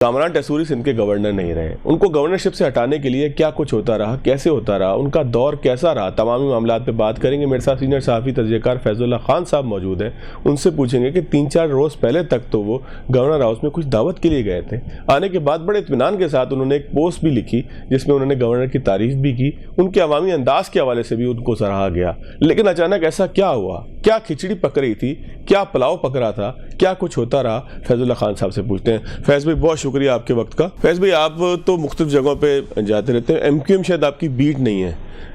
کامران ٹیسوری سندھ کے گورنر نہیں رہے، ان کو گورنرشپ سے ہٹانے کے لیے کیا کچھ ہوتا رہا، کیسے ہوتا رہا، ان کا دور کیسا رہا، تمامی معاملات پہ بات کریں گے۔ میرے ساتھ سینئر صحافی تجزیہ کار فیض اللہ خان صاحب موجود ہیں، ان سے پوچھیں گے کہ 3-4 روز پہلے تک تو وہ گورنر ہاؤس میں کچھ دعوت کے لیے گئے تھے، آنے کے بعد بڑے اطمینان کے ساتھ انہوں نے ایک پوسٹ بھی لکھی جس میں انہوں نے گورنر کی تعریف بھی کی، ان کے عوامی انداز کے حوالے سے بھی ان کو سراہا گیا۔ لیکن اچانک ایسا کیا ہوا، کیا کھچڑی پک رہی تھی، کیا پلاؤ پک رہا تھا، کیا کچھ ہوتا رہا، فیض اللہ خان صاحب سے پوچھتے ہیں۔ فیض بھائی بہت شکریہ آپ کے وقت کا۔ فیض بھائی آپ تو مختلف جگہوں پہ جاتے رہتے ہیں، ایم کیو ایم شاید آپ کی بیٹ نہیں ہے،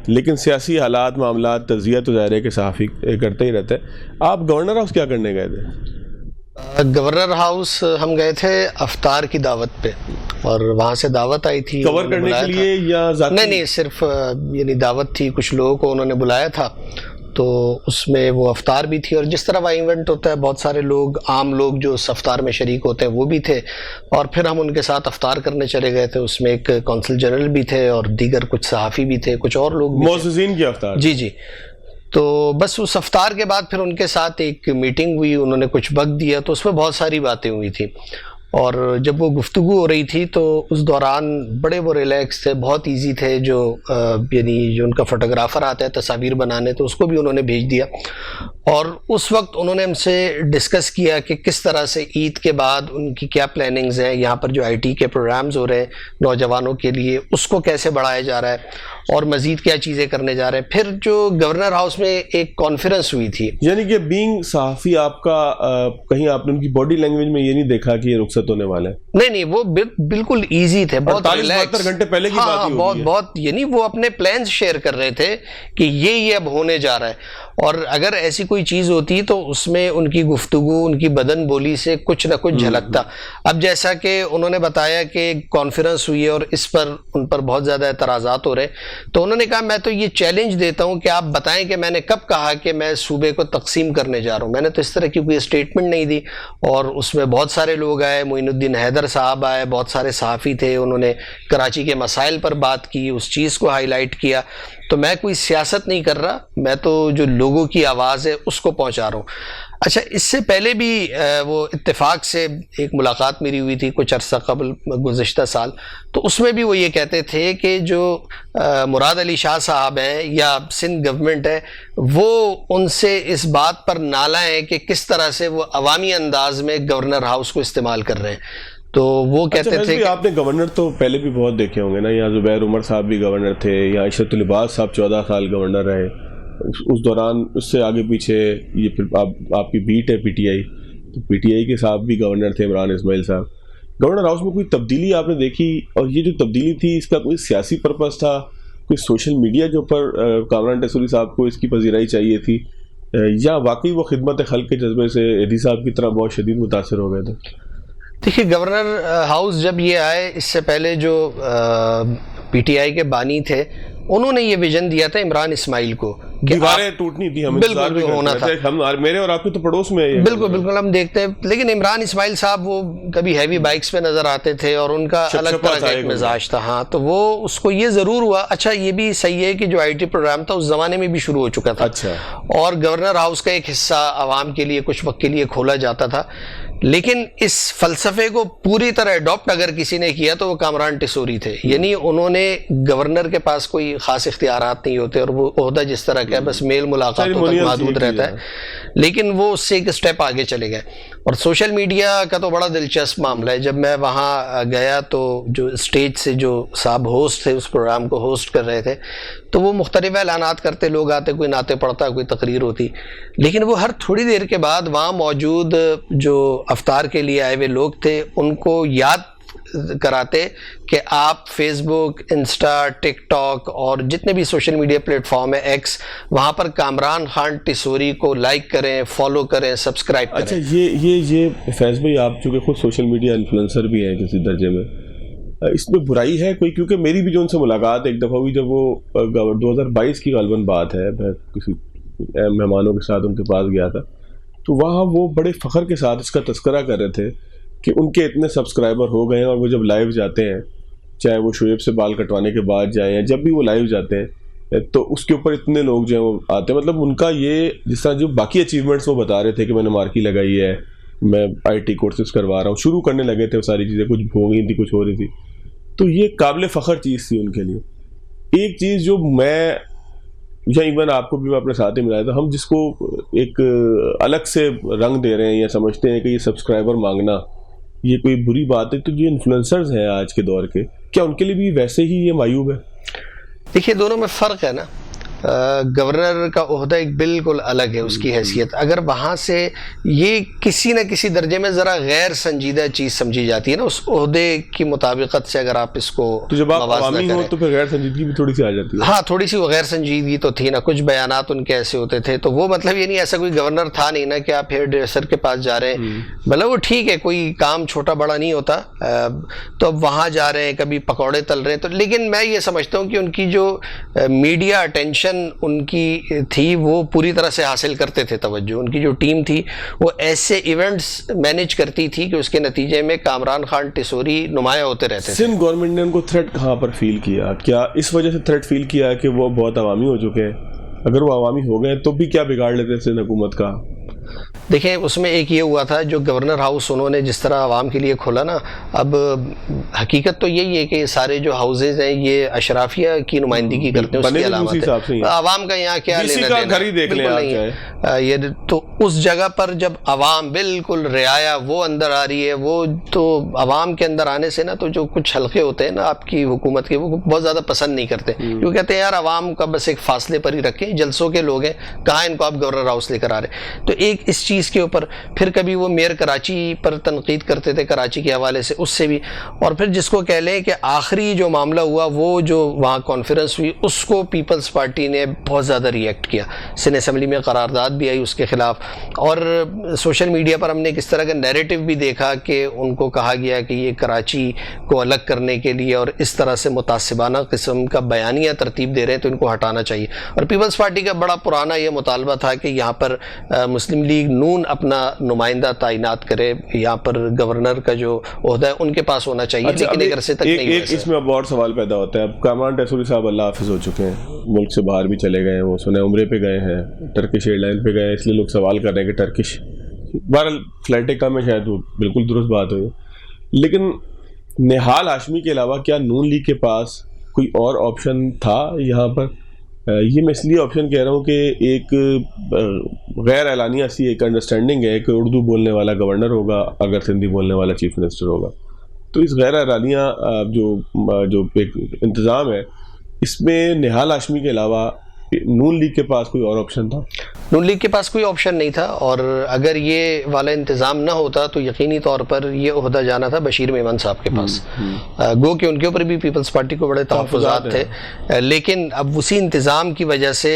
لیکن سیاسی حالات معاملات تجزیہ تو ظاہر ہے کہ صحافی کرتے ہی رہتے ہیں۔ آپ گورنر ہاؤس کیا کرنے گئے تھے؟ گورنر ہاؤس ہم گئے تھے افطار کی دعوت پہ، اور وہاں سے دعوت آئی تھی کور کرنے کے لیے یا ذاتی؟ نہیں، صرف یعنی دعوت تھی، کچھ لوگوں کو انہوں نے بلایا تھا، تو اس میں وہ افطار بھی تھی، اور جس طرح وہ ایونٹ ہوتا ہے بہت سارے لوگ، عام لوگ جو اس افطار میں شریک ہوتے ہیں وہ بھی تھے، اور پھر ہم ان کے ساتھ افطار کرنے چلے گئے تھے۔ اس میں ایک کونسل جنرل بھی تھے اور دیگر کچھ صحافی بھی تھے، کچھ اور لوگ بھی معززین کی افطار؟ جی۔ تو بس اس افطار کے بعد پھر ان کے ساتھ ایک میٹنگ ہوئی، انہوں نے کچھ وقت دیا، تو اس میں بہت ساری باتیں ہوئی تھی، اور جب وہ گفتگو ہو رہی تھی تو اس دوران بڑے وہ ریلیکس تھے، بہت ایزی تھے، جو یعنی جو ان کا فوٹوگرافر آتا ہے تصاویر بنانے، تو اس کو بھی انہوں نے بھیج دیا، اور اس وقت انہوں نے ہم سے ڈسکس کیا کہ کس طرح سے عید کے بعد ان کی کیا پلاننگز ہیں، یہاں پر جو IT کے پروگرامز ہو رہے ہیں نوجوانوں کے لیے اس کو کیسے بڑھایا جا رہا ہے، اور مزید کیا چیزیں کرنے جا رہے ہیں۔ پھر جو گورنر ہاؤس میں ایک کانفرنس ہوئی تھی، یعنی کہ بینگ صحافی آپ کا کہیں آپ نے ان کی باڈی لینگویج میں یہ نہیں دیکھا کہ یہ رخصت ہونے والے ہیں؟ نہیں، وہ بالکل ایزی تھے، بہت 48 گھنٹے پہلے کی بات ہی ہوگی۔ بہت یعنی وہ اپنے پلانز شیئر کر رہے تھے کہ یہ اب ہونے جا رہا ہے، اور اگر ایسی کوئی چیز ہوتی تو اس میں ان کی گفتگو، ان کی بدن بولی سے کچھ نہ کچھ جھلکتا۔ اب جیسا کہ انہوں نے بتایا کہ کانفرنس ہوئی ہے اور اس پر ان پر بہت زیادہ اعتراضات ہو رہے ہیں، تو انہوں نے کہا میں تو یہ چیلنج دیتا ہوں کہ آپ بتائیں کہ میں نے کب کہا کہ میں صوبے کو تقسیم کرنے جا رہا ہوں، میں نے تو اس طرح کی کوئی اسٹیٹمنٹ نہیں دی۔ اور اس میں بہت سارے لوگ آئے، معین الدین حیدر صاحب آئے، بہت سارے صحافی تھے، انہوں نے کراچی کے مسائل پر بات کی، اس چیز کو ہائی لائٹ کیا۔ تو میں کوئی سیاست نہیں کر رہا، میں تو جو لوگوں کی آواز ہے اس کو پہنچا رہا ہوں۔ اچھا، اس سے پہلے بھی وہ اتفاق سے ایک ملاقات میری ہوئی تھی کچھ عرصہ قبل، گزشتہ سال، تو اس میں بھی وہ یہ کہتے تھے کہ جو مراد علی شاہ صاحب ہیں یا سندھ گورنمنٹ ہے، وہ ان سے اس بات پر نالا ہے کہ کس طرح سے وہ عوامی انداز میں گورنر ہاؤس کو استعمال کر رہے ہیں۔ تو وہ کہتے تھے کہ آپ نے گورنر تو پہلے بھی بہت دیکھے ہوں گے نا، یہاں زبیر عمر صاحب بھی گورنر تھے، یہاں عشرت العباد صاحب 14 سال گورنر رہے، اس دوران اس سے آگے پیچھے یہ پھر آپ کی بیٹ ہے PTI، تو PTI کے صاحب بھی گورنر تھے، عمران اسماعیل صاحب۔ گورنر ہاؤس میں کوئی تبدیلی آپ نے دیکھی، اور یہ جو تبدیلی تھی اس کا کوئی سیاسی پرپس تھا، کوئی سوشل میڈیا کے اوپر کامران ٹیسوری صاحب کو اس کی پذیرائی چاہیے تھی، یا واقعی وہ خدمت خلق کے جذبے سے ایدھی صاحب کی طرح بہت شدید متاثر ہو گئے تھے؟ دیکھیے، گورنر ہاؤس جب یہ آئے، اس سے پہلے جو PTI کے بانی تھے انہوں نے یہ ویژن دیا تھا عمران اسماعیل کو، دیواریں ٹوٹنی تھی، ہم انتظار بھی ہونا تھا، میرے اور آپ کے تو پڑوس میں ہے۔ بالکل ہم دیکھتے ہیں، لیکن عمران اسماعیل صاحب وہ کبھی ہیوی بائکس پہ نظر آتے تھے اور ان کا الگ طرح کا ایک مزاج تھا، ہاں، تو وہ اس کو یہ ضرور ہوا۔ اچھا، یہ بھی صحیح ہے کہ جو IT پروگرام تھا اس زمانے میں بھی شروع ہو چکا تھا، اور گورنر ہاؤس کا ایک حصہ عوام کے لیے کچھ وقت کے لیے کھولا جاتا تھا، لیکن اس فلسفے کو پوری طرح اڈاپٹ اگر کسی نے کیا تو وہ کامران ٹیسوری تھے۔ یعنی انہوں نے، گورنر کے پاس کوئی خاص اختیارات نہیں ہوتے، اور وہ عہدہ جس طرح کا ہے بس میل ملاقاتوں تک محدود رہتا ہے، لیکن وہ اس سے ایک سٹیپ آگے چلے گئے۔ اور سوشل میڈیا کا تو بڑا دلچسپ معاملہ ہے۔ جب میں وہاں گیا تو جو اسٹیج سے جو صاحب ہوسٹ تھے، اس پروگرام کو ہوسٹ کر رہے تھے، تو وہ مختلف اعلانات کرتے، لوگ آتے، کوئی نعتیں پڑھتا، کوئی تقریر ہوتی، لیکن وہ ہر تھوڑی دیر کے بعد وہاں موجود جو افطار کے لیے آئے ہوئے لوگ تھے ان کو یاد کراتے کہ آپ فیس بک، انسٹا، ٹک ٹاک اور جتنے بھی سوشل میڈیا پلیٹ فارم ہے، ایکس، وہاں پر کامران خان ٹیسوری کو لائک کریں، فالو کریں، سبسکرائب کریں۔ اچھا، یہ فیض بھائی، آپ چونکہ خود سوشل میڈیا انفلوئنسر بھی ہیں کسی درجے میں، اس میں برائی ہے کوئی؟ کیونکہ میری بھی جو ان سے ملاقات ایک دفعہ ہوئی، جب وہ 2022 کی غالباً بات ہے، میں کسی مہمانوں کے ساتھ ان کے پاس گیا تھا، تو وہاں وہ بڑے فخر کے ساتھ اس کا تذکرہ کر رہے تھے کہ ان کے اتنے سبسکرائبر ہو گئے ہیں، اور وہ جب لائیو جاتے ہیں، چاہے وہ شعیب سے بال کٹوانے کے بعد جائیں یا جب بھی وہ لائیو جاتے ہیں، تو اس کے اوپر اتنے لوگ جو ہیں وہ آتے ہیں۔ مطلب ان کا یہ، جس طرح جو باقی اچیومنٹس وہ بتا رہے تھے کہ میں نے مارکی لگائی ہے، میں IT کورسز کروا رہا ہوں. شروع کرنے لگے تھے وہ ساری چیزیں, کچھ ہو گئی تھی, کچھ ہو رہی تھی. تو یہ قابل فخر چیز تھی ان کے لیے. ایک چیز جو میں یا ایون آپ کو بھی میں اپنے ساتھ ہی ملایا تھا, ہم جس کو ایک الگ سے رنگ دے رہے ہیں یا سمجھتے ہیں کہ یہ سبسکرائبر مانگنا یہ کوئی بری بات ہے, تو جو انفلوئنسرز ہیں آج کے دور کے, کیا ان کے لیے بھی ویسے ہی یہ معیوب ہے؟ دیکھیے دونوں میں فرق ہے نا. گورنر کا عہدہ ایک بالکل الگ ہے, اس کی حیثیت اگر وہاں سے یہ کسی نہ کسی درجے میں ذرا غیر سنجیدہ چیز سمجھی جاتی ہے نا اس عہدے کی مطابقت سے, اگر آپ اس کو تو جب آپ عوامی ہو تو پھر غیر سنجیدگی بھی تھوڑی سی آ جاتی ہے. ہاں تھوڑی سی وہ غیر سنجیدگی تو تھی نا, کچھ بیانات ان کے ایسے ہوتے تھے, تو وہ مطلب یہ نہیں ایسا کوئی گورنر تھا نہیں نا کہ آپ ہیئر ڈریسر کے پاس جا رہے ہیں, مطلب وہ ٹھیک ہے کوئی کام چھوٹا بڑا نہیں ہوتا تو اب وہاں جا رہے ہیں, کبھی پکوڑے تل رہے ہیں, تو لیکن میں یہ سمجھتا ہوں کہ ان کی جو میڈیا اٹینشن ان کی تھی وہ پوری طرح سے حاصل کرتے تھے توجہ. ان کی جو ٹیم تھی وہ ایسے ایونٹس مینیج کرتی تھی کہ اس کے نتیجے میں کامران خان ٹیسوری نمایاں ہوتے رہتے تھے. سندھ گورنمنٹ نے ان کو تھریٹ کہاں پر فیل کیا؟ کیا اس وجہ سے تھریٹ فیل کیا کہ وہ بہت عوامی ہو چکے ہیں؟ اگر وہ عوامی ہو گئے تو بھی کیا بگاڑ لیتے سندھ حکومت کا؟ دیکھیں اس میں ایک یہ ہوا تھا جو گورنر ہاؤس انہوں نے جس طرح عوام کے لیے کھولا نا, اب حقیقت تو یہی ہے کہ سارے جو ہاؤسز ہیں یہ اشرافیہ کی نمائندگی کرتے ہیں, اس کی علامت ہے. عوام کا یہاں کیا لینا دینا ہے, یہ تو اس جگہ پر جب عوام بالکل رعایا وہ اندر آ رہی ہے, وہ تو عوام کے اندر آنے سے نا تو جو کچھ حلقے ہوتے ہیں نا آپ کی حکومت کے وہ بہت زیادہ پسند نہیں کرتے, کیوں کہتے ہیں یار عوام کا بس ایک فاصلے پر ہی رکھیں, جلسوں کے لوگ ہیں, کہاں ان کو آپ گورنر ہاؤس لے کر آ رہے. تو ایک اس چیز کے اوپر پھر کبھی وہ میئر کراچی پر تنقید کرتے تھے کراچی کے حوالے سے, اس سے بھی, اور پھر جس کو کہہ لیں کہ آخری جو معاملہ ہوا وہ جو وہاں کانفرنس ہوئی اس کو پیپلز پارٹی نے بہت زیادہ ریئیکٹ کیا, سندھ اسمبلی میں قرارداد بھی آئی اس کے خلاف, اور سوشل میڈیا پر ہم نے کس طرح کا نیریٹو بھی دیکھا کہ ان کو کہا گیا کہ یہ کراچی کو الگ کرنے کے لیے اور اس طرح سے متعصبانہ قسم کا بیانیہ ترتیب دے رہے ہیں تو ان کو ہٹانا چاہیے. اور پیپلز پارٹی کا بڑا پرانا یہ مطالبہ تھا کہ یہاں پر مسلم لیگ نون اپنا نمائندہ تعینات کرے, یہاں پر گورنر کا جو عہدہ ہے ان کے پاس ہونا چاہیے, لیکن ایک عرصے تک نہیں ہوا. اس میں اب اور سوال پیدا ہوتا ہے, اب کامران ٹیسوری صاحب اللہ حافظ ہو چکے ہیں, ملک سے باہر بھی چلے گئے ہیں, وہ سنے عمرے پہ گئے ہیں, ٹرکش ایئر لائن پہ گئے ہیں, اس لیے لوگ سوال کر رہے ہیں کہ ٹرکش بہرحال فلائٹیں کم ہے, شاید وہ بالکل درست بات ہوئی. لیکن نہال ہاشمی کے علاوہ کیا نون لیگ کے پاس کوئی اور آپشن تھا یہاں پر؟ یہ میں اس لیے آپشن کہہ رہا ہوں کہ ایک غیر اعلانیہ سی ایک انڈرسٹینڈنگ ہے کہ اردو بولنے والا گورنر ہوگا اگر سندھی بولنے والا چیف منسٹر ہوگا, تو اس غیر اعلانیہ جو ایک انتظام ہے اس میں نہال ہاشمی کے علاوہ نون لیگ کے پاس کوئی اور آپشن تھا؟ نون لیگ کے پاس کوئی آپشن نہیں تھا, اور اگر یہ والا انتظام نہ ہوتا تو یقینی طور پر یہ عہدہ جانا تھا بشیر میمن صاحب کے پاس. گو کہ ان کے اوپر بھی پیپلز پارٹی کو بڑے تحفظات تھے, لیکن اب اسی انتظام کی وجہ سے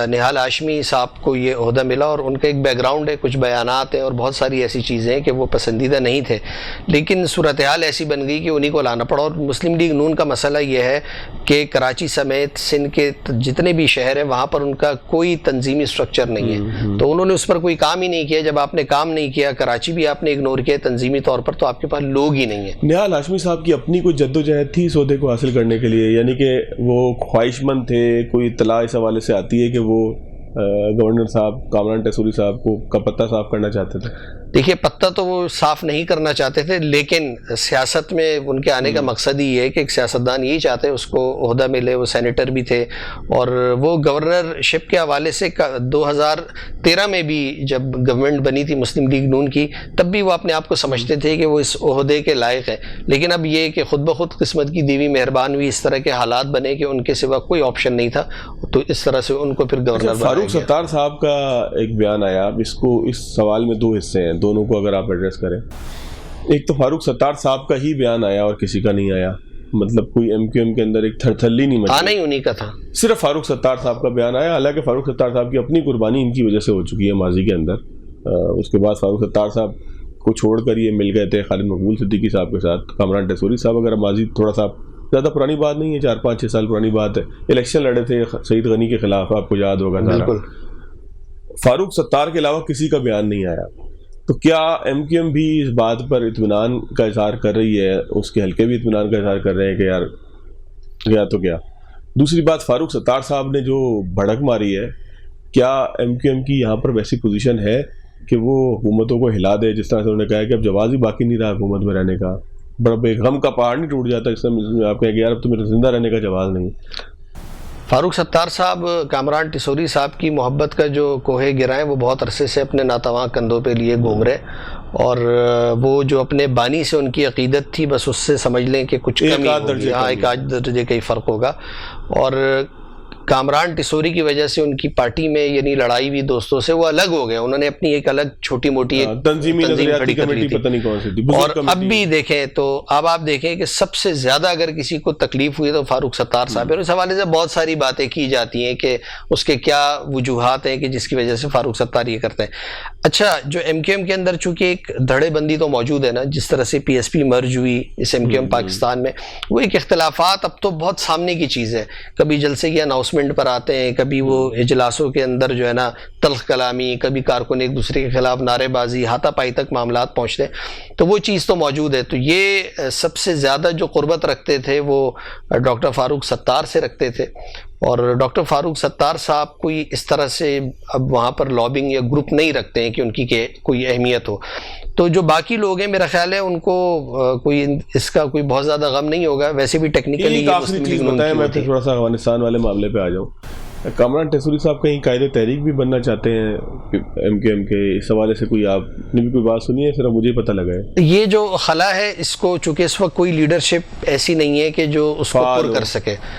نہال ہاشمی صاحب کو یہ عہدہ ملا, اور ان کا ایک بیک گراؤنڈ ہے, کچھ بیانات ہیں اور بہت ساری ایسی چیزیں ہیں کہ وہ پسندیدہ نہیں تھے, لیکن صورتحال ایسی بن گئی کہ انہی کو لانا پڑا. اور مسلم لیگ نون کا مسئلہ یہ ہے کہ کراچی سمیت سندھ کے جتنے بھی شہر ہیں وہاں پر ان کا کوئی تنظیمی اسٹرکچر نہیں ہے, تو انہوں نے اس پر کوئی کام ہی نہیں کیا. جب آپ نے کام نہیں کیا, کراچی بھی آپ نے اگنور کیا تنظیمی طور پر, تو آپ کے پاس لوگ ہی نہیں ہیں. نہال ہاشمی صاحب کی اپنی کوئی جد و جہد تھی اس عہدے کو حاصل کرنے کے لیے, یعنی کہ وہ خواہش مند تھے؟ کوئی اطلاع اس حوالے سے آتی ہے کہ وہ گورنر صاحب کامران ٹیسوری صاحب کو کا پتہ صاف کرنا چاہتے تھے؟ دیکھیے پتہ تو وہ صاف نہیں کرنا چاہتے تھے, لیکن سیاست میں ان کے آنے کا مقصد ہی ہے کہ ایک سیاستدان یہی چاہتے ہیں اس کو عہدہ ملے. وہ سینیٹر بھی تھے, اور وہ گورنر شپ کے حوالے سے 2013 میں بھی جب گورنمنٹ بنی تھی مسلم لیگ نون کی, تب بھی وہ اپنے آپ کو سمجھتے تھے کہ وہ اس عہدے کے لائق ہیں, لیکن اب یہ کہ خود بخود قسمت کی دیوی مہربان ہوئی, اس طرح کے حالات بنے کہ ان کے سوا کوئی آپشن نہیں تھا, تو اس طرح سے ان کو پھر گورنر. فاروق ستار صاحب کا ایک بیان آیا, اب اس سوال میں دو حصے ہیں, دونوں کو اگر آپ ایڈریس کریں. ایک تو فاروق ستار صاحب کا ہی بیان آیا اور کسی کا نہیں آیا, مطلب کوئی ایم کیو ایم کے اندر ایک تھرتھلی نہیں مچی, آنا ہی انہی کا تھا, صرف فاروق ستار صاحب کا بیان آیا. حالانکہ فاروق ستار صاحب کی اپنی قربانی ان کی وجہ سے ہو چکی ہے ماضی کے اندر. اس کے بعد فاروق ستار صاحب کو چھوڑ کر یہ مل گئے تھے خالد مقبول صدیقی صاحب کے ساتھ کامران ٹیسوری صاحب. اگر ماضی تھوڑا سا زیادہ پرانی بات نہیں ہے, 4-5-6 سال پرانی بات ہے, الیکشن لڑے تھے سعید غنی کے خلاف, آپ کو یاد ہوگا. بالکل. فاروق ستار کے علاوہ کسی کا بیان نہیں آیا, تو کیا ایم کیو ایم بھی اس بات پر اطمینان کا اظہار کر رہی ہے, اس کے حلقے بھی اطمینان کا اظہار کر رہے ہیں کہ یار گیا تو کیا؟ دوسری بات, فاروق ستار صاحب نے جو بھڑک ماری ہے, کیا ایم کیو ایم کی یہاں پر ویسی پوزیشن ہے کہ وہ حکومتوں کو ہلا دے، جس طرح سے انہوں نے کہا کہ اب جواز ہی باقی نہیں رہا حکومت میں رہنے کا. بڑا بے غم کا پہاڑ نہیں ٹوٹ جاتا اس میں آپ کہیں کہ یار اب تو میرے زندہ رہنے کا جواز نہیں. فاروق ستار صاحب کامران ٹیسوری صاحب کی محبت کا جو کوہ گرہ ہے وہ بہت عرصے سے اپنے ناتواں کندھوں پہ لیے گھوم رہے، اور وہ جو اپنے بانی سے ان کی عقیدت تھی بس اس سے سمجھ لیں کہ کچھ کمی ہوگی، ہاں ایک آدھ درجے کا ہی فرق ہوگا. اور کامران ٹیسوری کی وجہ سے ان کی پارٹی میں یعنی لڑائی بھی دوستوں سے وہ الگ ہو گئے، انہوں نے اپنی ایک الگ چھوٹی موٹی ایک تنظیم کھڑی کر لی تھی. اور اب بھی دیکھیں تو اب آپ دیکھیں کہ سب سے زیادہ اگر کسی کو تکلیف ہوئی تو فاروق ستار صاحب ہے، اور اس حوالے سے بہت ساری باتیں کی جاتی ہیں کہ اس کے کیا وجوہات ہیں کہ جس کی وجہ سے فاروق ستار یہ کرتے ہیں. اچھا، جو ایم کیو ایم کے اندر چونکہ ایک دھڑے بندی تو موجود ہے نا، جس طرح سے پی ایس پی مرج ہوئی اس ایم کیو ایم پاکستان میں، وہ ایک اختلافات اب تو بہت سامنے کی چیز ہے. کبھی جلسے کی اناؤنسمنٹ پر آتے ہیں، کبھی وہ اجلاسوں کے اندر جو ہے نا تلخ کلامی، کبھی کارکن ایک دوسرے کے خلاف نعرے بازی، ہاتھا پائی تک معاملات پہنچتے ہیں، تو وہ چیز تو موجود ہے. تو یہ سب سے زیادہ جو قربت رکھتے تھے وہ ڈاکٹر فاروق ستار سے رکھتے تھے، اور ڈاکٹر فاروق ستار صاحب کوئی اس طرح سے اب وہاں پر لابنگ یا گروپ نہیں رکھتے ہیں کہ ان کی کوئی اہمیت ہو. تو جو باقی لوگ ہیں میرا خیال ہے ان کو کوئی اس کا کوئی بہت زیادہ غم نہیں ہوگا. ویسے بھی ٹیکنیکلی میں تھوڑا سا افغانستان والے معاملے پہ آ جاؤں. کامران ٹیسوری صاحب کہیں قائد تحریک بھی بننا چاہتے ہیں ایم کیو ایم کے، اس حوالے سے کوئی آپ نے بھی کوئی بات سنی ہے؟ صرف مجھے پتہ لگا ہے یہ جو خلا ہے اس کو، چونکہ اس وقت کوئی لیڈرشپ ایسی نہیں ہے کہ جو اس کو پر کر سکے.